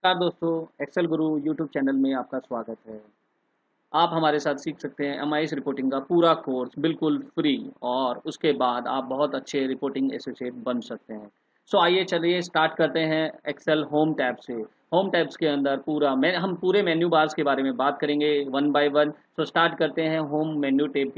नमस्कार दोस्तों, एक्सेल गुरु YouTube channel में आपका स्वागत है। आप हमारे साथ सीख सकते हैं एमआईएस रिपोर्टिंग का पूरा कोर्स बिल्कुल फ्री और उसके बाद आप बहुत अच्छे रिपोर्टिंग एसोसिएट बन सकते हैं। सो आइए चलिए स्टार्ट करते हैं एक्सेल होम टैब से। होम टैब्स के अंदर हम पूरे मेन्यू बार्स के बारे में बात करेंगे one by one. So start करते हैं होम मेन्यू टैब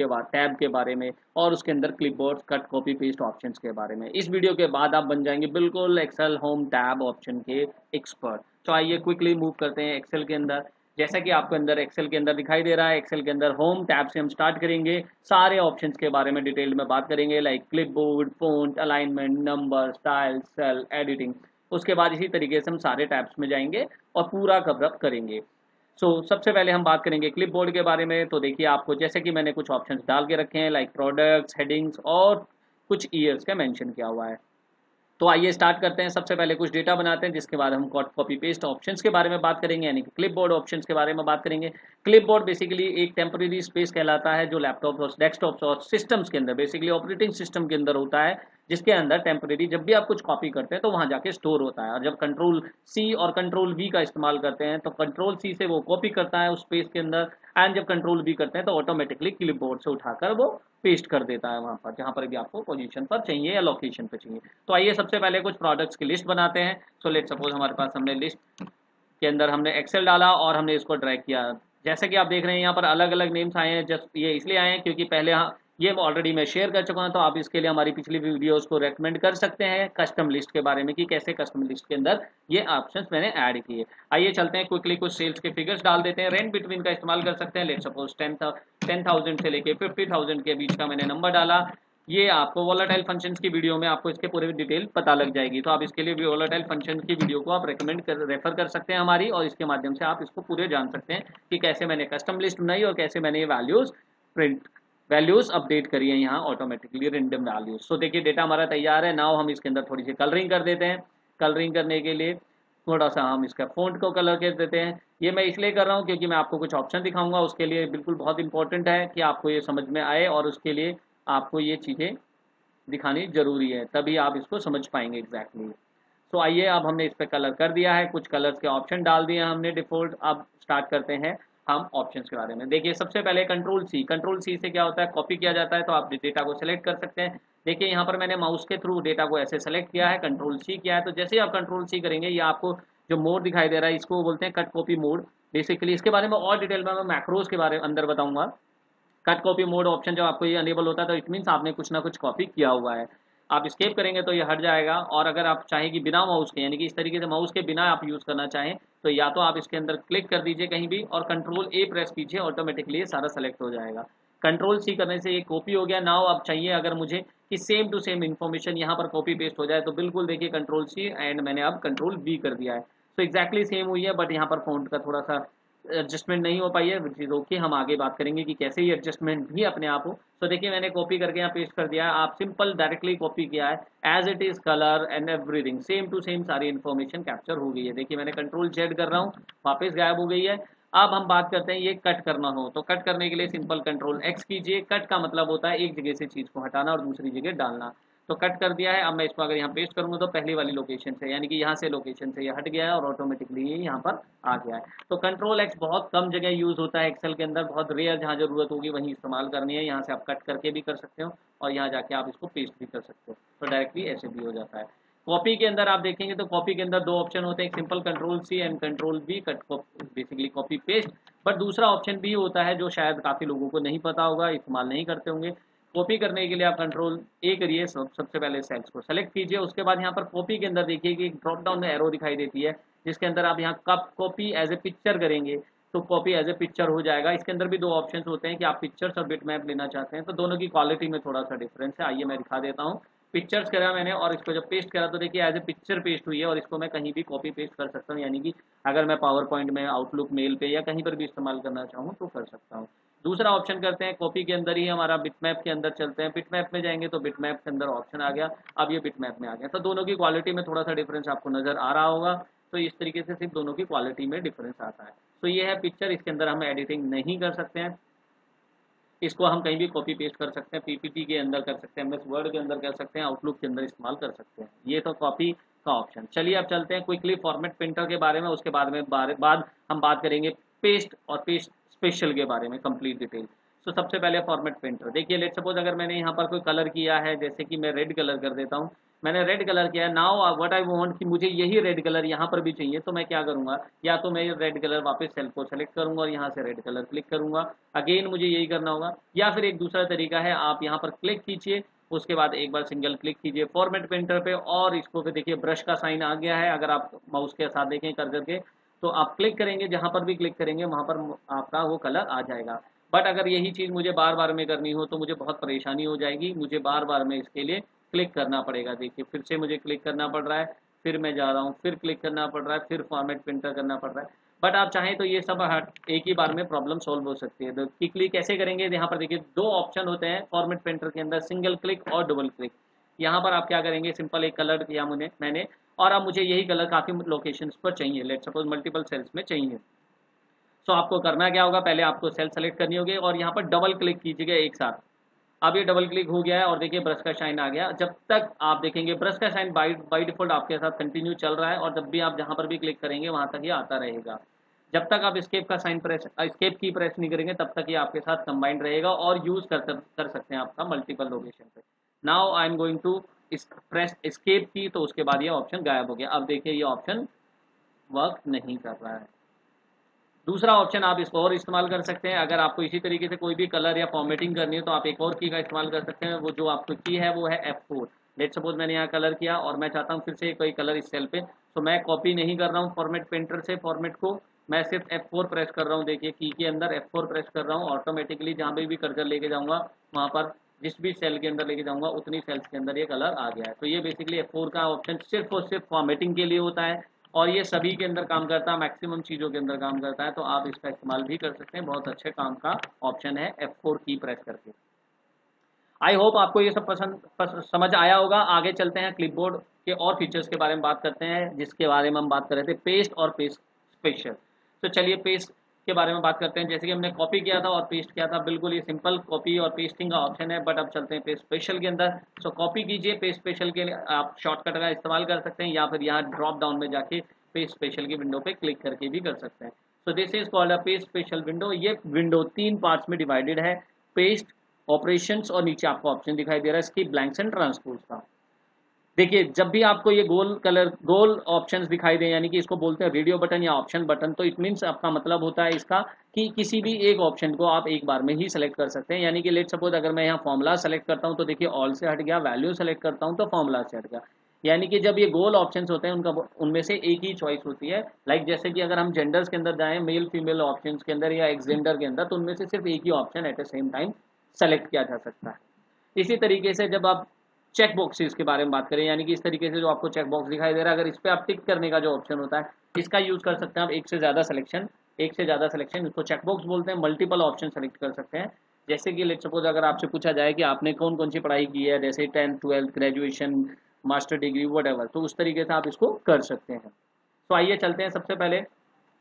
के बारे में और उसके अंदर clipboard cut copy paste options के बारे में। इस वीडियो के बाद आप बन जाएंगे बिल्कुल एक्सेल होम टैब ऑप्शन के एक्सपर्ट। तो आइए क्विकली मूव करते हैं एक्सेल के अंदर। जैसा कि आपको अंदर एक्सेल के अंदर दिखाई दे रहा है, एक्सेल के अंदर होम टैब से हम स्टार्ट करेंगे। सारे ऑप्शंस के बारे में डिटेल में बात करेंगे, like clipboard, font, alignment, number, style, cell, editing. उसके बाद इसी तरीके से हम सारे टैब्स में जाएंगे और पूरा कवर अप करेंगे। सबसे पहले हम बात करेंगे क्लिपबोर्ड के बारे में। तो देखिए, आपको जैसे कि मैंने कुछ ऑप्शंस डाल के रखे हैं, लाइक प्रोडक्ट्स, हेडिंग्स और कुछ ईयर्स का मेंशन किया हुआ है। तो आइए स्टार्ट करते हैं। सबसे पहले कुछ डेटा बनाते हैं, जिसके बाद हम कॉपी पेस्ट ऑप्शंस के बारे में बात करेंगे, यानी कि क्लिपबोर्ड ऑप्शंस के बारे में बात करेंगे। क्लिपबोर्ड बेसिकली एक टेम्परेरी स्पेस कहलाता है, जो लैपटॉप और डेस्कटॉप्स और सिस्टम्स के अंदर, बेसिकली ऑपरेटिंग सिस्टम के अंदर होता है, जिसके अंदर टेम्परेरी जब भी आप कुछ कॉपी करते हैं तो वहां जाके स्टोर होता है। और जब कंट्रोल सी और कंट्रोल वी का इस्तेमाल करते हैं तो कंट्रोल सी से वो कॉपी करता है उस स्पेस के अंदर, एंड जब कंट्रोल वी करते हैं तो ऑटोमेटिकली क्लिपबोर्ड से उठाकर वो पेस्ट कर देता है वहां पर, जहां पर भी आपको पोजीशन पर चाहिए या लोकेशन पर चाहिए। तो आइए सबसे पहले कुछ प्रोडक्ट्स की लिस्ट बनाते हैं। सो लेट सपोज हमारे पास हमने लिस्ट के अंदर हमने एक्सेल डाला और हमने इसको ड्रैग किया। जैसे कि आप देख रहे हैं यहाँ पर अलग अलग नेम्स आए हैं। जस्ट ये इसलिए आए हैं क्योंकि पहले ये ऑलरेडी मैं शेयर कर चुका हूँ, तो आप इसके लिए हमारी पिछली वीडियोस को रेकमेंड कर सकते हैं कस्टम लिस्ट के बारे में, कि कैसे कस्टम लिस्ट के अंदर ये ऑप्शंस मैंने ऐड किए। आइए चलते हैं क्विकली, कुछ सेल्स के फिगर्स डाल देते हैं। रेंट बिटवीन का इस्तेमाल कर सकते हैं। लेट सपोज 10,000 से लेके 50,000 के बीच का मैंने नंबर डाला। ये आपको वोलेटाइल फंक्शंस की वीडियो में आपको इसके पूरे डिटेल पता लग जाएगी, तो आप इसके लिए भी वोलेटाइल फंक्शन की वीडियो को आप रेफर कर सकते हैं हमारी, और इसके माध्यम से आप इसको पूरे जान सकते हैं कि कैसे मैंने कस्टम लिस्ट बनाई और कैसे मैंने ये वैल्यूज अपडेट करी है यहाँ ऑटोमेटिकली रेंडम वैल्यूज। सो देखिए, डेटा हमारा तैयार है। नाउ हम इसके अंदर थोड़ी सी कलरिंग कर देते हैं। कलरिंग करने के लिए थोड़ा सा हम इसका फ़ॉन्ट को कलर कर देते हैं। ये मैं इसलिए कर रहा हूँ क्योंकि मैं आपको कुछ ऑप्शन दिखाऊंगा, उसके लिए बिल्कुल बहुत इंपॉर्टेंट है कि आपको ये समझ में आए, और उसके लिए आपको ये चीज़ें दिखानी ज़रूरी है, तभी आप इसको समझ पाएंगे एग्जैक्टली। सो आइए, अब हमने इस पर कलर कर दिया है, कुछ कलर्स के ऑप्शन डाल दिए हैं हमने डिफ़ॉल्ट। अब स्टार्ट करते हैं हम ऑप्शंस के बारे में। देखिए, सबसे पहले कंट्रोल सी से क्या होता है, कॉपी किया जाता है, तो आप डेटा को सेलेक्ट कर सकते हैं। देखिए, यहाँ पर मैंने माउस के थ्रू डेटा को ऐसे सेलेक्ट किया है, कंट्रोल सी किया है। तो जैसे ही आप कंट्रोल सी करेंगे, ये आपको जो मोड दिखाई दे रहा है, इसको बोलते हैं कट कॉपी मोड। बेसिकली इसके बारे में और डिटेल में मैं मैक्रोज के बारे में अंदर बताऊंगा। कट कॉपी मोड ऑप्शन जब आपको ये अनेबल होता है तो इट मीन्स आपने कुछ ना कुछ कॉपी किया हुआ है। आप स्केप करेंगे तो ये हट जाएगा, और अगर आप चाहें कि बिना माउस के, यानी कि इस तरीके से माउस के बिना आप यूज़ करना चाहें, तो या तो आप इसके अंदर क्लिक कर दीजिए कहीं भी और कंट्रोल ए प्रेस कीजिए, ऑटोमेटिकली ये सारा सेलेक्ट हो जाएगा। कंट्रोल सी करने से ये कॉपी हो गया। नाउ अब चाहिए अगर मुझे कि सेम टू सेम इन्फॉर्मेशन यहाँ पर कॉपी पेस्ट हो जाए, तो बिल्कुल देखिए कंट्रोल सी एंड मैंने अब कंट्रोल वी कर दिया है। तो एग्जैक्टली सेम हुई है, बट यहाँ पर फ़ॉन्ट का थोड़ा सा एडजस्टमेंट नहीं हो पाई है, विच इज़ ओके। हम आगे बात करेंगे कि कैसे ये एडजस्टमेंट भी अपने आप हो। तो देखिए, मैंने कॉपी करके यहाँ पेस्ट कर दिया है। आप सिंपल डायरेक्टली कॉपी किया है, as it is colour and everything same to same, सारी इन्फॉर्मेशन कैप्चर हो गई है। देखिए, मैंने कंट्रोल जेड कर रहा हूँ, वापस गायब हो गई है। अब हम बात करते हैं ये कट करना हो, तो कट करने के लिए सिंपल कंट्रोल एक्स कीजिए। कट का मतलब होता है एक जगह से चीज़ को हटाना और दूसरी जगह डालना। तो कट कर दिया है। अब मैं इसको अगर यहाँ पेस्ट करूँगा तो पहली वाली लोकेशन से, यानी कि यहाँ से लोकेशन से ये हट गया है और ऑटोमेटिकली ये यहाँ पर आ गया है। तो कंट्रोल एक्स बहुत कम जगह यूज़ होता है एक्सेल के अंदर, बहुत रेयर, जहाँ ज़रूरत होगी वहीं इस्तेमाल करनी है। यहाँ से आप कट करके भी कर सकते हो और यहाँ जाके आप इसको पेस्ट भी कर सकते हो, तो डायरेक्टली ऐसे भी हो जाता है। कॉपी के अंदर आप देखेंगे तो कॉपी के अंदर दो ऑप्शन होते हैं, एक simple control C and control V, cut basically copy paste. But दूसरा ऑप्शन भी होता है जो शायद काफ़ी लोगों को नहीं पता होगा, इस्तेमाल नहीं करते होंगे। कॉपी करने के लिए आप कंट्रोल ए करिए, सबसे पहले सेल्स को सेलेक्ट कीजिए। उसके बाद यहाँ पर कॉपी के अंदर देखिए कि एक ड्रॉप डाउन एरो दिखाई देती है, जिसके अंदर आप यहाँ कप कॉपी एज ए पिक्चर करेंगे तो कॉपी एज ए पिक्चर हो जाएगा। इसके अंदर भी दो ऑप्शंस होते हैं कि आप पिक्चर्स और बिटमैप लेना चाहते हैं, तो दोनों की क्वालिटी में थोड़ा सा डिफरेंस है। आइए मैं दिखा देता हूँ। पिक्चर्स करा मैंने और इसको जब पेस्ट करा तो देखिए एज ए पिक्चर पेस्ट हुई है, और इसको मैं कहीं भी कॉपी पेस्ट कर सकता हूँ, यानी कि अगर मैं पावर पॉइंट में, आउटलुक मेल पे या कहीं पर भी इस्तेमाल करना चाहूँ तो कर सकता हूँ। दूसरा ऑप्शन करते हैं, कॉपी के अंदर ही हमारा बिटमैप के अंदर चलते हैं। बिटमैप में जाएंगे तो बिटमैप के अंदर ऑप्शन आ गया, अब ये बिटमैप में आ गया। तो दोनों की क्वालिटी में थोड़ा सा डिफरेंस आपको नज़र आ रहा होगा। तो इस तरीके से सिर्फ दोनों की क्वालिटी में डिफरेंस आता है। तो ये है पिक्चर, इसके अंदर हम एडिटिंग नहीं कर सकते हैं। इसको हम कहीं भी कॉपी पेस्ट कर सकते हैं, पीपीटी के अंदर कर सकते हैं, एमएस वर्ड के अंदर कर सकते हैं, आउटलुक के अंदर इस्तेमाल कर सकते हैं। ये तो कॉपी का ऑप्शन। चलिए अब चलते हैं क्विकली फॉर्मेट प्रिंटर के बारे में, उसके बाद हम बात करेंगे पेस्ट और पेस्ट स्पेशल के बारे में कंप्लीट डिटेल। तो सबसे पहले फॉर्मेट प्रिंटर, देखिए लेट सपोज अगर मैंने यहाँ पर कोई कलर किया है, जैसे कि मैं रेड कलर कर देता हूँ, मैंने रेड कलर किया है, नाउ व्हाट आई वांट कि मुझे यही रेड कलर यहाँ पर भी चाहिए, तो मैं क्या करूँगा, या तो मैं रेड कलर वापस सेल को सेलेक्ट करूँगा और यहाँ से रेड कलर क्लिक करूँगा, अगेन मुझे यही करना होगा। या फिर एक दूसरा तरीका है, आप यहाँ पर क्लिक कीजिए, उसके बाद एक बार सिंगल क्लिक कीजिए फॉर्मेट प्रिंटर पे, और इसको फिर देखिए ब्रश का साइन आ गया है, अगर आप माउस के साथ देखें कर करके, तो आप क्लिक करेंगे, जहाँ पर भी क्लिक करेंगे वहाँ पर आपका वो कलर आ जाएगा। बट अगर यही चीज़ मुझे बार बार में करनी हो तो मुझे बहुत परेशानी हो जाएगी, मुझे बार बार में इसके लिए क्लिक करना पड़ेगा। देखिए फिर से मुझे क्लिक करना पड़ रहा है, फिर मैं जा रहा हूँ, फिर क्लिक करना पड़ रहा है, फिर फॉर्मेट प्रिंटर करना पड़ रहा है। बट आप चाहें तो ये सब एक ही बार में प्रॉब्लम सॉल्व हो सकती है। तो क्विकली कैसे करेंगे, यहाँ पर देखिए दो ऑप्शन होते हैं फॉर्मेट प्रिंटर के अंदर, सिंगल क्लिक और डबल क्लिक। यहाँ पर आप क्या करेंगे, सिंपल एक कलर किया मैंने, और अब मुझे यही कलर काफ़ी लोकेशंस पर चाहिए, लेट सपोज मल्टीपल सेल्स में चाहिए। तो आपको करना क्या होगा, पहले आपको सेल सेलेक्ट करनी होगी और यहाँ पर डबल क्लिक कीजिएगा एक साथ। अब ये डबल क्लिक हो गया है और देखिए ब्रश का शाइन आ गया। जब तक आप देखेंगे ब्रश का शाइन बाई डिफॉल्ट आपके साथ कंटिन्यू चल रहा है, और जब भी आप जहाँ पर भी क्लिक करेंगे वहाँ तक ये आता रहेगा। जब तक आप स्केप की प्रेस नहीं करेंगे तब तक ये आपके साथ कंबाइंड रहेगा और यूज़ कर सकते हैं आपका मल्टीपल लोकेशन पे। Now I am going to press escape key, तो उसके बाद ये ऑप्शन गायब हो गया। अब देखिए ये ऑप्शन वर्क नहीं कर रहा है। दूसरा ऑप्शन आप इसको और इस्तेमाल कर सकते हैं, अगर आपको इसी तरीके से कोई भी कलर या फॉर्मेटिंग करनी है तो आप एक और की का इस्तेमाल कर सकते हैं। वो जो आपको की है वो है F4। लेट सपोज मैंने यहाँ कलर किया और मैं चाहता हूँ फिर से कोई कलर इस सेल पे, तो मैं कॉपी नहीं कर रहा हूँ फॉर्मेट प्रिंटर से फॉर्मेट को, मैं सिर्फ F4 प्रेस कर रहा हूँ। देखिए की के अंदर F4 प्रेस कर रहा हूँ, ऑटोमेटिकली जहाँ पे भी कर्सर लेके जाऊँगा वहाँ पर जिस भी सेल के अंदर लेके जाऊँगा उतनी सेल्स के अंदर ये कलर आ गया है। तो ये बेसिकली F4 का ऑप्शन सिर्फ और सिर्फ फॉर्मेटिंग के लिए होता है, और ये सभी के अंदर काम करता है, मैक्सिमम चीज़ों के अंदर काम करता है, तो आप इसका इस्तेमाल भी कर सकते हैं। बहुत अच्छे काम का ऑप्शन है F4 की प्रेस करके। आई होप आपको ये सब समझ आया होगा। आगे चलते हैं, क्लिपबोर्ड के और फीचर्स के बारे में बात करते हैं, जिसके बारे में हम बात कर रहे थे पेस्ट और पेस्ट स्पेशल। तो चलिए पेस्ट के बारे में बात करते हैं। जैसे कि हमने कॉपी किया था और पेस्ट किया था, बिल्कुल ये सिंपल कॉपी और पेस्टिंग का ऑप्शन है। बट अब चलते हैं पेस्ट स्पेशल के अंदर। सो कॉपी कीजिए, पेस्ट स्पेशल के लिए आप शॉर्टकट का इस्तेमाल कर सकते हैं, या फिर यहाँ ड्रॉप डाउन में जाके पेस्ट स्पेशल की विंडो पे क्लिक करके भी कर सकते हैं। So this is called a paste special window. ये विंडो 3 पार्ट्स में डिवाइडेड है, पेस्ट, ऑपरेशंस, और नीचे आपको ऑप्शन दिखाई दे रहा है इसकी ब्लैंक्स एंड ट्रांसपोज का। देखिए जब भी आपको ये गोल ऑप्शंस दिखाई दे, यानी कि इसको बोलते हैं रेडियो बटन या ऑप्शन बटन, तो इट मीन्स आपका मतलब होता है इसका कि किसी भी एक ऑप्शन को आप एक बार में ही सेलेक्ट कर सकते हैं। यानी कि लेट सपोज अगर मैं यहाँ फॉर्मूला सेलेक्ट करता हूँ तो देखिए ऑल से हट गया, वैल्यू सेलेक्ट करता हूँ तो फॉर्मूला से हट गया। यानी कि जब ये गोल ऑप्शंस होते हैं उनमें से एक ही चॉइस होती है। लाइक जैसे कि अगर हम जेंडर्स के अंदर जाएं, मेल फीमेल ऑप्शंस के अंदर या एक्स जेंडर के अंदर, तो उनमें से सिर्फ एक ही option at the same time select किया जा सकता है। इसी तरीके से जब आप चेक बॉक्सेस के बारे में बात करें, यानी कि इस तरीके से जो आपको चेक बॉक्स दिखाई दे रहा है, अगर इस पर आप टिक करने का जो ऑप्शन होता है इसका यूज कर सकते हैं आप। एक से ज़्यादा सिलेक्शन इसको चेक बॉक्स बोलते हैं। मल्टीपल ऑप्शन सेलेक्ट कर सकते हैं। जैसे कि लेट सपोज अगर आपसे पूछा जाए कि आपने कौन कौन सी पढ़ाई की है, जैसे 10th 12th graduation, master degree, what तो उस तरीके से आप इसको कर सकते हैं। तो आइए चलते हैं। सबसे पहले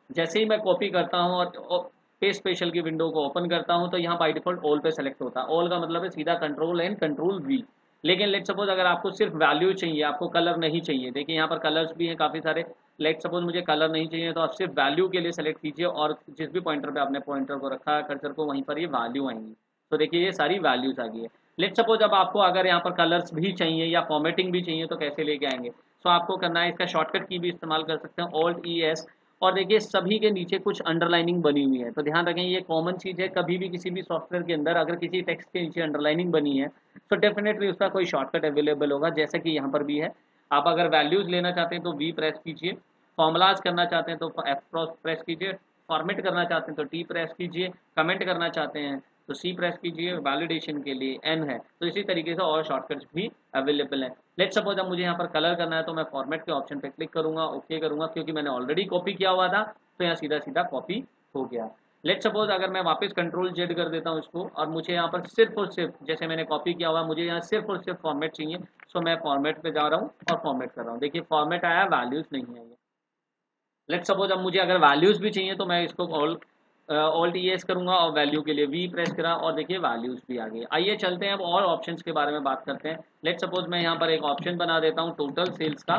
जैसे ही मैं कॉपी करता हूँ और पेस्ट स्पेशल की विंडो को ओपन करता हूँ, तो यहाँ बाय डिफॉल्ट ऑल पे सेलेक्ट होता है। ऑल का मतलब है सीधा कंट्रोल एंड कंट्रोल वी। लेकिन लेट सपोज अगर आपको सिर्फ वैल्यू चाहिए, आपको कलर नहीं चाहिए, देखिए यहाँ पर कलर्स भी हैं काफ़ी सारे। लेट सपोज मुझे कलर नहीं चाहिए तो आप सिर्फ वैल्यू के लिए सेलेक्ट कीजिए, और जिस भी पॉइंटर पे आपने पॉइंटर को रखा है कर्सर को, वहीं पर ये वैल्यू आएंगी। तो देखिए ये सारी वैल्यूज आ गई है। लेट सपोज अब आपको अगर यहाँ पर कलर्स भी चाहिए या फॉर्मेटिंग भी चाहिए तो कैसे लेके आएंगे। सो आपको करना है, इसका शॉर्टकट की भी इस्तेमाल कर सकते हैं, Alt+ES। और देखिए सभी के नीचे कुछ अंडरलाइनिंग बनी हुई है, तो ध्यान रखें ये कॉमन चीज़ है। कभी भी किसी भी सॉफ्टवेयर के अंदर अगर किसी टेक्स्ट के नीचे अंडरलाइनिंग बनी है तो डेफिनेटली उसका कोई शॉर्टकट अवेलेबल होगा, जैसे कि यहाँ पर भी है। आप अगर वैल्यूज़ लेना चाहते हैं तो वी प्रेस कीजिए, फॉर्मूलाज करना चाहते हैं तो F प्रेस कीजिए, फॉर्मेट करना चाहते हैं तो T प्रेस कीजिए, कमेंट करना चाहते हैं तो C प्रेस कीजिए, वैलिडेशन के लिए N है। तो इसी तरीके से और शॉर्टकट्स भी अवेलेबल हैं। लेट सपोज अब मुझे यहाँ पर कलर करना है तो मैं फॉर्मेट के ऑप्शन पे क्लिक करूँगा, ओके करूँगा, क्योंकि मैंने ऑलरेडी कॉपी किया हुआ था तो यहाँ सीधा सीधा कॉपी हो गया। लेट सपोज अगर मैं वापस कंट्रोल जेड कर देता हूँ इसको, और मुझे यहाँ पर सिर्फ और सिर्फ जैसे मैंने कॉपी किया हुआ मुझे यहाँ सिर्फ और सिर्फ फॉर्मेट चाहिए, सो मैं फॉर्मेट पे जा रहा हूँ और फॉर्मेट कर रहा हूँ। देखिए फॉर्मेट आया, वैल्यूज़ नहीं आई है। लेट सपोज अब मुझे अगर वैल्यूज़ भी चाहिए तो मैं इसको Alt+ES करूँगा और वैल्यू के लिए वी प्रेस करा, और देखिए वैल्यूज़ भी आ गई। आइए चलते हैं अब और ऑप्शंस के बारे में बात करते हैं। लेट सपोज मैं यहाँ पर एक ऑप्शन बना देता हूँ टोटल सेल्स का,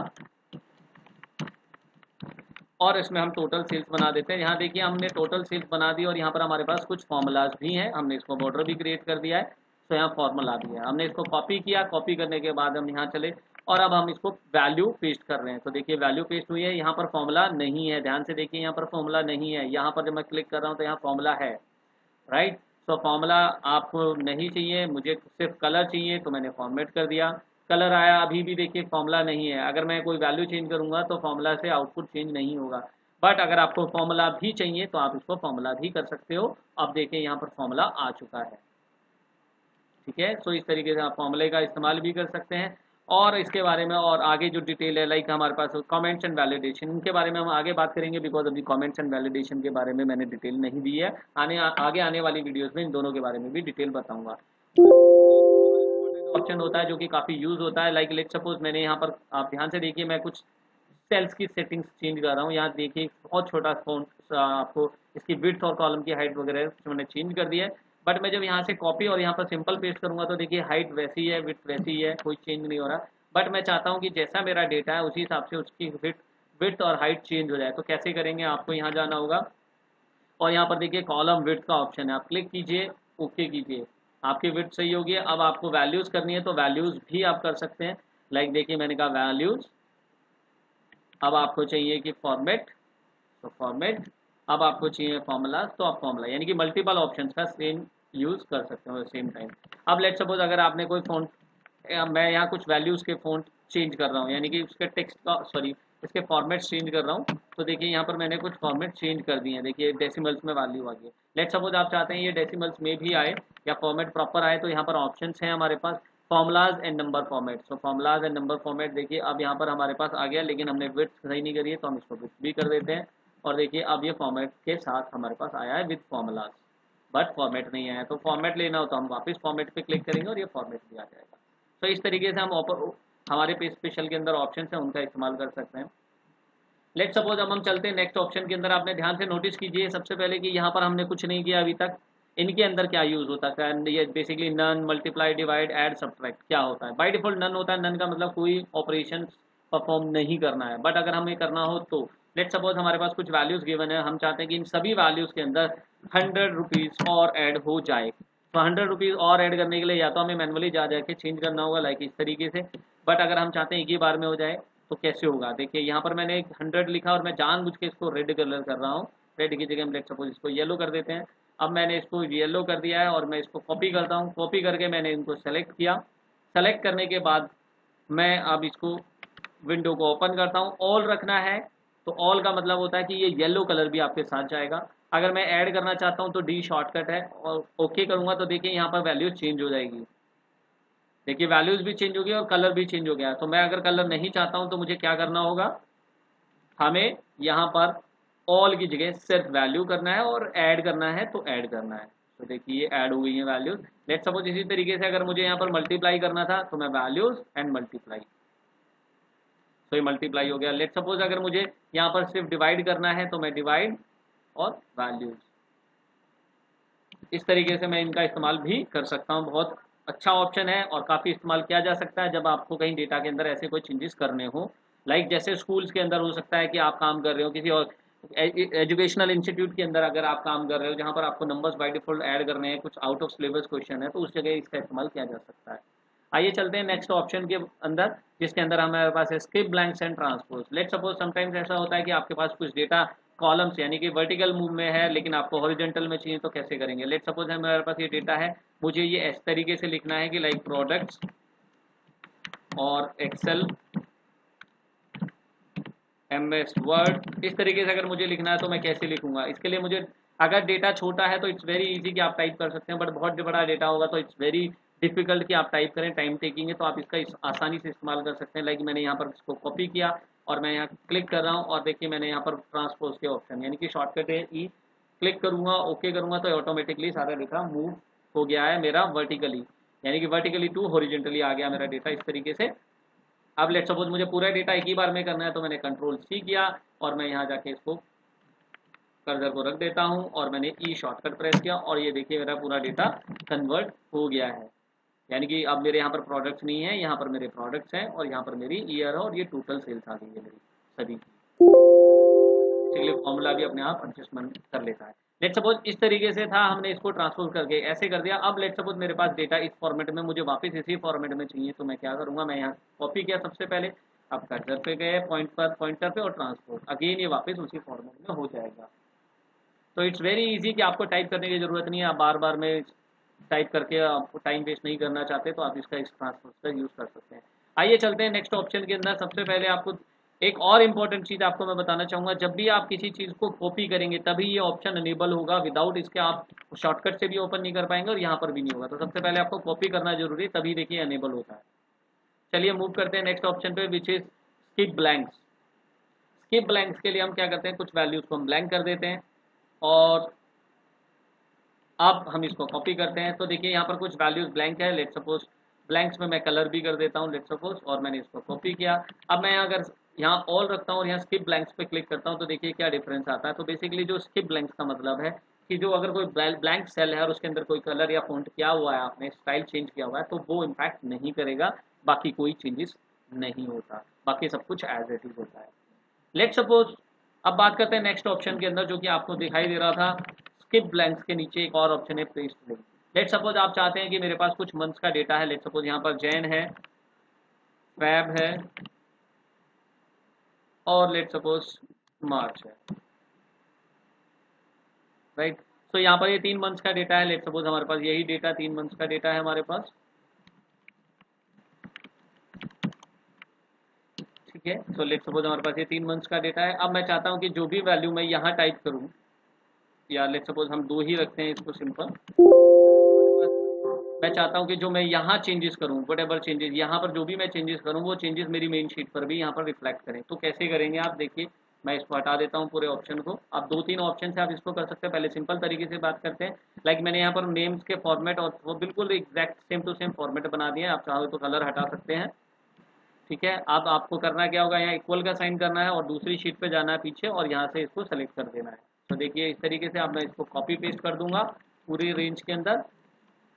और इसमें हम टोटल सेल्स बना देते हैं। यहाँ देखिए हमने टोटल सेल्स बना दी और यहाँ पर हमारे पास कुछ फॉर्मूलाज भी हैं, हमने इसको बॉर्डर भी क्रिएट कर दिया है। तो यहाँ फॉर्मूला भी है, हमने इसको कॉपी किया, कॉपी करने के बाद हम यहाँ चले और अब हम इसको वैल्यू पेस्ट कर रहे हैं। तो देखिए वैल्यू पेस्ट हुई है, यहाँ पर फॉर्मूला नहीं है, ध्यान से देखिए यहाँ पर फॉर्मूला नहीं है। यहाँ पर जब मैं क्लिक कर रहा हूँ तो यहाँ फॉर्मूला है, राइट। तो फॉर्मूला आपको नहीं चाहिए, मुझे सिर्फ कलर चाहिए, तो मैंने फॉर्मेट कर दिया, कलर आया। अभी भी देखिए फॉर्मूला नहीं है, अगर मैं कोई वैल्यू चेंज करूंगा तो फॉर्मूला से आउटपुट चेंज नहीं होगा। बट अगर आपको फॉर्मूला भी चाहिए तो आप इसको फॉर्मूला भी कर सकते हो। अब देखिए यहाँ पर फॉर्मूला आ चुका है, ठीक है। सो इस तरीके से आप फॉर्मूले का इस्तेमाल भी कर सकते हैं। और इसके बारे में और आगे जो डिटेल है, लाइक हमारे पास कमेंट्स एंड वैलिडेशन, इनके बारे में हम आगे बात करेंगे, बिकॉज अभी कमेंट्स एंड वैलिडेशन के बारे में मैंने डिटेल नहीं दी है। आगे आने वाली वीडियोस में इन दोनों के बारे में भी डिटेल बताऊंगा। ऑप्शन होता है जो कि काफ़ी यूज़ होता है, लाइक लेट सपोज मैंने यहाँ पर, आप ध्यान से देखिए, मैं कुछ सेल्स की सेटिंग्स चेंज कर रहा हूँ। यहाँ देखिए बहुत छोटा फॉन्ट, आपको इसकी विड्थ और कॉलम की हाइट वगैरह मैंने चेंज कर दी है। बट मैं जब यहाँ से कॉपी और यहाँ पर सिंपल पेस्ट करूँगा तो देखिए हाइट वैसी है, विड्थ वैसी है, कोई चेंज नहीं हो रहा। बट मैं चाहता हूँ कि जैसा मेरा डेटा है उसी हिसाब से उसकी विड्थ और हाइट चेंज हो जाए। तो कैसे करेंगे, आपको यहाँ जाना होगा और यहाँ पर देखिए कॉलम विड्थ का ऑप्शन है, आप क्लिक कीजिए, ओके कीजिए, आपकी विड्थ सही होगी। अब आपको वैल्यूज़ करनी है तो वैल्यूज़ भी आप कर सकते हैं। लाइक देखिए मैंने कहा वैल्यूज़, अब आपको चाहिए कि फॉर्मेट, तो फॉर्मेट, अब आपको चाहिए फॉर्मूला, तो आप फॉर्मूला, यानी कि मल्टीपल ऑप्शंस का सेम यूज़ कर सकते हो सेम टाइम। अब लेट सपोज अगर आपने कोई फ़ॉन्ट, मैं यहाँ कुछ वैल्यूज़ के फ़ॉन्ट चेंज कर रहा हूँ, यानी कि उसके टेक्स्ट का, सॉरी, इसके फॉर्मेट चेंज कर रहा हूँ। तो देखिए यहाँ पर मैंने कुछ फॉर्मेट चेंज कर दिए हैं, देखिए डेसिमल्स में वैल्यू आ गई। लेट सपोज आप चाहते हैं ये डेसिमल्स में भी आए या फॉर्मेट प्रॉपर आए, तो यहाँ पर ऑप्शन हैं हमारे पास, formulas and number format. So formulas and number format देखिए अब यहाँ पर हमारे पास आ गया, लेकिन हमने विड्थ सही नहीं करी है, तो हम इसको विड्थ भी कर देते हैं। और देखिए अब ये फॉर्मेट के साथ हमारे पास आया है विद फॉर्मूलाज, बट फॉर्मेट नहीं आया। तो फॉर्मेट लेना हो तो हम वापस फॉर्मेट पे क्लिक करेंगे और ये फॉर्मेट भी आ जाएगा। तो इस तरीके से हम हमारे पे स्पेशल के अंदर ऑप्शन है उनका इस्तेमाल कर सकते हैं। लेट सपोज अब हम चलते हैं नेक्स्ट ऑप्शन के अंदर। आपने ध्यान से नोटिस कीजिए सबसे पहले कि यहाँ पर हमने कुछ नहीं किया अभी तक। इनके अंदर क्या यूज़ होता है, ये basically none, multiply, divide, add, subtract क्या होता है। बाय डिफॉल्ट नन होता है, नन का मतलब कोई ऑपरेशन परफॉर्म नहीं करना है। बट अगर हमें करना हो तो लेट सपोज हमारे पास कुछ वैल्यूज़ गिवन है, हम चाहते हैं कि इन सभी वैल्यूज़ के अंदर 100 रुपीज़ और ऐड हो जाए। तो 100 रुपीज़ और ऐड करने के लिए या तो हमें मैनुअली जा जाके चेंज करना होगा, लाइक इस तरीके से। बट अगर हम चाहते हैं एक ही बार में हो जाए तो कैसे होगा, देखिए यहाँ पर मैंने 100 लिखा और मैं जानबूझ के इसको रेड कलर कर रहा हूँ। रेड की जगह हम लेट सपोज इसको येलो कर देते हैं। अब मैंने इसको येलो कर दिया है और मैं इसको कॉपी करता हूँ। कॉपी करके मैंने इनको सेलेक्ट किया। सेलेक्ट करने के बाद मैं अब इसको विंडो को ओपन करता हूँ। ऑल रखना है तो ऑल का मतलब होता है कि ये येलो कलर भी आपके साथ जाएगा। अगर मैं ऐड करना चाहता हूँ तो डी शॉर्टकट है और ओके करूँगा तो देखिए यहाँ पर वैल्यू चेंज हो जाएगी। देखिए वैल्यूज़ भी चेंज हो गई और कलर भी चेंज हो गया। तो मैं अगर कलर नहीं चाहता हूँ तो मुझे क्या करना होगा, हमें यहाँ पर ऑल की जगह सिर्फ वैल्यू करना है और ऐड करना है तो ऐड करना है। तो देखिए ये ऐड हो गई है वैल्यूज़। लेट सपोज इसी तरीके से अगर मुझे यहाँ पर मल्टीप्लाई करना था तो मैं वैल्यूज़ एंड मल्टीप्लाई, तो ये मल्टीप्लाई हो गया। लेट सपोज अगर मुझे यहाँ पर सिर्फ डिवाइड करना है तो मैं डिवाइड और वैल्यूज़, इस तरीके से मैं इनका इस्तेमाल भी कर सकता हूँ। बहुत अच्छा ऑप्शन है और काफ़ी इस्तेमाल किया जा सकता है जब आपको कहीं डेटा के अंदर ऐसे कोई चेंजेस करने हो। लाइक जैसे स्कूल्स के अंदर हो सकता है कि आप काम कर रहे हो किसी और एजुकेशनल इंस्टीट्यूट के अंदर, अगर आप काम कर रहे हो जहाँ पर आपको नंबर्स बाय डिफॉल्ट ऐड करने हैं, कुछ आउट ऑफ सिलेबस क्वेश्चन है, तो उस जगह इसका इस्तेमाल किया जा सकता है। आइए चलते हैं नेक्स्ट ऑप्शन के अंदर, जिसके अंदर हमारे पास है skip blanks and transpose. Let suppose sometimes ऐसा होता है कि आपके पास कुछ डेटा कॉलम्स यानी कि वर्टिकल मूव में है लेकिन आपको हॉरिजॉन्टल में चाहिए, तो कैसे करेंगे। लेट सपोज हमारे पास ये डेटा है, मुझे ये इस तरीके से लिखना है कि लाइक प्रोडक्ट्स और एक्सेल, MS वर्ड, इस तरीके से अगर मुझे लिखना है तो मैं कैसे लिखूंगा। इसके लिए मुझे, अगर डेटा छोटा है तो इट्स वेरी इजी कि आप टाइप कर सकते हैं, बट बहुत बड़ा डेटा होगा तो इट्स वेरी डिफिकल्ट कि आप टाइप करें, टाइम टेकिंग है। तो आप इसका आसानी से इस्तेमाल कर सकते हैं। लाइक मैंने यहाँ पर इसको कॉपी किया और मैं यहाँ क्लिक कर रहा हूँ और देखिए मैंने यहाँ पर ट्रांसपोज के ऑप्शन यानी कि शॉर्टकट है ई, क्लिक करूँगा, ओके करूँगा तो ऑटोमेटिकली सारा डेटा मूव हो गया है मेरा वर्टिकली, यानी कि वर्टिकली टू हॉरिजॉन्टली आ गया मेरा डेटा इस तरीके से। अब लेट सपोज मुझे पूरा डेटा एक ही बार में करना है तो मैंने कंट्रोल सी किया और मैं यहाँ जाके इसको कर्सर को रख देता हूँ और मैंने ई शॉर्टकट प्रेस किया और ये देखिए मेरा पूरा डेटा कन्वर्ट हो गया है। यानी कि अब मेरे यहाँ पर प्रोडक्ट्स नहीं है, यहाँ पर मेरे प्रोडक्ट्स हैं और यहाँ पर मेरी ईयर है और ये टोटल सेल्स आ गई है मेरी सभी की। तो इस तरीके से हम ऑप्शन का इस्तेमाल कर सकते हैं। लेट सपोज अगर मैं यहाँ पर कुछ डेटा कॉलम्स यानी कि वर्टिकल मूव में है लेकिन आपको हॉरिजॉन्टल में चाहिए, तो कैसे करेंगे। लेट सपोज हमारे पास ये डेटा है, मुझे ये 100 रुपीज़ और ऐड करना है तो मैं वैल्यूज़ एंड मल्टीप्लाई, फॉर्मूला भी अपने आप एडजस्टमेंट कर लेता है। लेट सपोज इस तरीके से था, हमने इसको ट्रांसपोज करके ऐसे कर दिया। अब लेट सपोज मेरे पास डेटा इस फॉर्मेट में मुझे वापस इसी फॉर्मेट में चाहिए, तो मैं क्या करूँगा, मैं यहाँ कॉपी किया सबसे पहले, अब कर्सर पे गए पॉइंटर पे और ट्रांसपोज, अगेन ये वापस उसी फॉर्मेट में हो जाएगा। तो इट्स वेरी इजी कि आपको टाइप करने की ज़रूरत नहीं है, आप बार बार में टाइप करके आपको टाइम वेस्ट नहीं करना चाहते तो आप इसका इस ट्रांसपोज का यूज़ कर सकते हैं। आइए चलते हैं नेक्स्ट ऑप्शन के अंदर। सबसे पहले आपको एक और इम्पॉर्टेंट चीज़ आपको मैं बताना चाहूँगा, जब भी आप किसी चीज़ को कॉपी करेंगे तभी ये ऑप्शन अनेबल होगा, विदाउट इसके आप शॉर्टकट से भी ओपन नहीं कर पाएंगे और यहाँ पर भी नहीं होगा। तो सबसे पहले आपको कॉपी करना जरूरी है, तभी देखिए अनेबल होता है। चलिए मूव करते हैं नेक्स्ट ऑप्शन पे, which is skip blanks. Skip blanks के लिए हम क्या करते हैं, कुछ वैल्यूज को हम ब्लैंक कर देते हैं और अब हम इसको कॉपी करते हैं। तो देखिए यहाँ पर कुछ वैल्यूज ब्लैंक है, लेट सपोज ब्लैंक्स में मैं कलर भी कर देता हूँ लेट सपोज, और मैंने इसको कॉपी किया। अब मैं अगर यहाँ ऑल रखता हूँ और यहाँ स्किप ब्लैंक्स पे क्लिक करता हूँ तो देखिए क्या डिफरेंस आता है। तो बेसिकली जो स्किप ब्लैंक्स का मतलब है कि जो अगर कोई ब्लैंक सेल है और उसके अंदर कोई कलर या फॉन्ट किया हुआ है, आपने स्टाइल चेंज किया हुआ है, तो वो इम्पैक्ट नहीं करेगा, बाकी कोई चेंजेस नहीं होता, बाकी सब कुछ एज इट इज होता है। लेट सपोज अब बात करते हैं नेक्स्ट ऑप्शन के अंदर, जो कि आपको दिखाई दे रहा था स्किप ब्लैंक्स के नीचे एक और ऑप्शन है पेस्ट लिंक। लेट सपोज आप चाहते हैं कि मेरे पास कुछ मंथ्स का डेटा है, लेट सपोज यहाँ पर जैन है, फेब है और लेट सपोज मार्च है, राइट। तो यहाँ पर ये 3 मंथ्स का डेटा है, लेट सपोज हमारे पास यही डेटा 3 मंथ्स का डेटा है हमारे पास, ठीक है। तो लेट सपोज हमारे पास ये 3 मंथ्स का डेटा है। अब मैं चाहता हूँ कि जो भी वैल्यू मैं यहाँ टाइप करूँ, या लेट सपोज हम 2 ही रखते हैं इसको सिंपल, मैं चाहता हूँ कि जो मैं यहाँ चेंजेस करूँ, वट एवर चेंजेस यहाँ पर जो भी मैं चेंजेस करूँ वो चेंजेस मेरी मेन शीट पर भी यहाँ पर रिफ्लेक्ट करें। तो कैसे करेंगे आप देखिए, मैं इसको हटा देता हूँ पूरे ऑप्शन को। आप 2-3 ऑप्शन से आप इसको कर सकते हैं। पहले सिंपल तरीके से बात करते हैं, लाइक मैंने यहाँ पर नेम्स के फॉर्मेट और वो बिल्कुल exact same to same format बना दिए। आप चाहो तो कलर हटा सकते हैं, ठीक है। अब आपको करना क्या होगा, यहाँ इक्वल का साइन करना है और दूसरी शीट पे जाना है पीछे और यहाँ से इसको सेलेक्ट कर देना है। तो देखिए इस तरीके से अब मैं इसको कॉपी पेस्ट कर दूंगा पूरी रेंज के अंदर,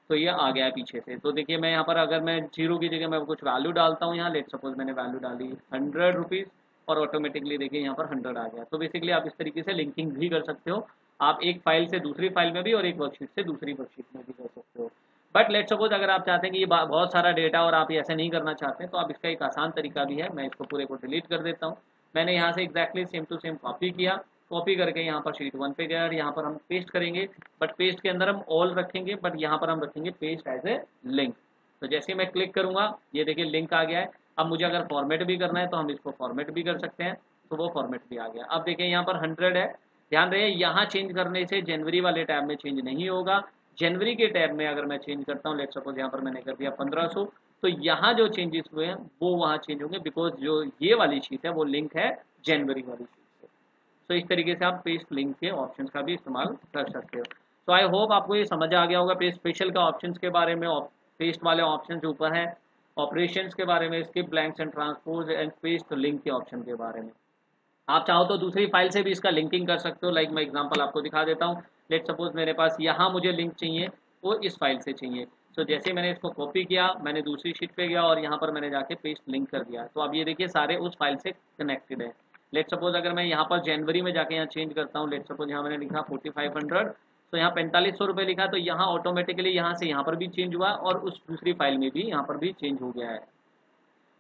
तो ये आ गया है पीछे से। तो देखिए मैं यहाँ पर अगर मैं 0 की जगह मैं कुछ वैल्यू डालता हूँ, यहाँ लेट सपोज मैंने वैल्यू डाली 100 रुपीज़ और ऑटोमेटिकली देखिए यहाँ पर 100 आ गया। तो बेसिकली आप इस तरीके से लिंकिंग भी कर सकते हो, आप एक फाइल से दूसरी फाइल में भी और एक वर्कशीट से दूसरी वर्कशीट में भी कर सकते हो। बट लेट सपोज अगर आप चाहते हैं कि ये बहुत सारा डेटा और आप ऐसे नहीं करना चाहते हैं, तो आप इसका एक आसान तरीका भी है। मैं इसको पूरे को डिलीट कर देता हूँ। मैंने यहाँ से exactly same to same copy किया, कॉपी करके यहाँ पर शीट 1 पे गया और यहाँ पर हम पेस्ट करेंगे, बट पेस्ट के अंदर हम ऑल रखेंगे, बट यहाँ पर हम रखेंगे पेस्ट एज ए लिंक। तो जैसे मैं क्लिक करूँगा ये देखिए लिंक आ गया है। अब मुझे अगर फॉर्मेट भी करना है तो हम इसको फॉर्मेट भी कर सकते हैं, तो वो फॉर्मेट भी आ गया। अब देखिए यहाँ पर 100 है, ध्यान रहे यहाँ चेंज करने से जनवरी वाले टैब में चेंज नहीं होगा। जनवरी के टैब में अगर मैं चेंज करता हूँ, लेट सपोज यहाँ पर मैंने कर दिया 1500, तो यहाँ जो चेंजेस हुए हैं वो वहाँ चेंज होंगे, बिकॉज जो ये वाली शीट है वो लिंक है जनवरी वाली शीट। तो इस तरीके से आप पेस्ट लिंक के ऑप्शंस का भी इस्तेमाल कर सकते हो। तो आई होप आपको ये समझ आ गया होगा पेस्ट स्पेशल का ऑप्शंस के बारे में, पेस्ट वाले ऑप्शन जो ऊपर है, ऑपरेशंस के बारे में, skip blanks and transpose and paste link के ऑप्शन के बारे में। आप चाहो तो दूसरी फाइल से भी इसका लिंकिंग कर सकते हो, लाइक मैं एग्जांपल आपको दिखा देता हूँ। लेट सपोज मेरे पास यहाँ मुझे लिंक चाहिए, वो इस फाइल से चाहिए। तो जैसे मैंने इसको कॉपी किया, मैंने दूसरी शीट पे गया और यहाँ पर मैंने जाके पेस्ट लिंक कर दिया। तो अब ये देखिए सारे उस फाइल से कनेक्टेड है। लेट सपोज अगर मैं यहाँ पर जनवरी में जाके यहाँ चेंज करता हूँ, लेट सपोज यहाँ मैंने लिखा 4500, तो यहाँ 4500 रुपये लिखा, तो यहाँ ऑटोमेटिकली यहाँ से यहाँ पर भी चेंज हुआ और उस दूसरी फाइल में भी यहाँ पर भी चेंज हो गया है।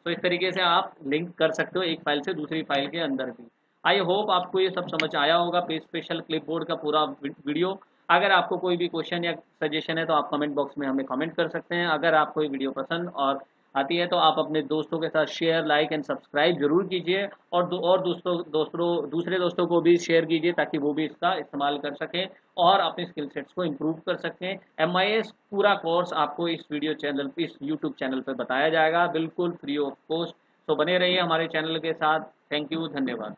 तो इस तरीके से आप लिंक कर सकते हो एक फाइल से दूसरी फाइल के अंदर भी। आई होप आपको ये सब समझ आया होगा, पेज स्पेशल क्लिपबोर्ड का पूरा वीडियो। अगर आपको कोई भी क्वेश्चन या सजेशन है तो आप कमेंट बॉक्स में हमें कमेंट कर सकते हैं। अगर आपको ये वीडियो पसंद और आती है तो आप अपने दोस्तों के साथ शेयर, लाइक एंड सब्सक्राइब जरूर कीजिए और दूसरे दोस्तों को भी शेयर कीजिए ताकि वो भी इसका इस्तेमाल कर सकें और अपने स्किल सेट्स को इम्प्रूव कर सकें। MIS पूरा कोर्स आपको इस वीडियो चैनल, इस यूट्यूब चैनल पर बताया जाएगा, बिल्कुल फ्री ऑफ कॉस्ट। तो बने रहिए हमारे चैनल के साथ। थैंक यू, धन्यवाद।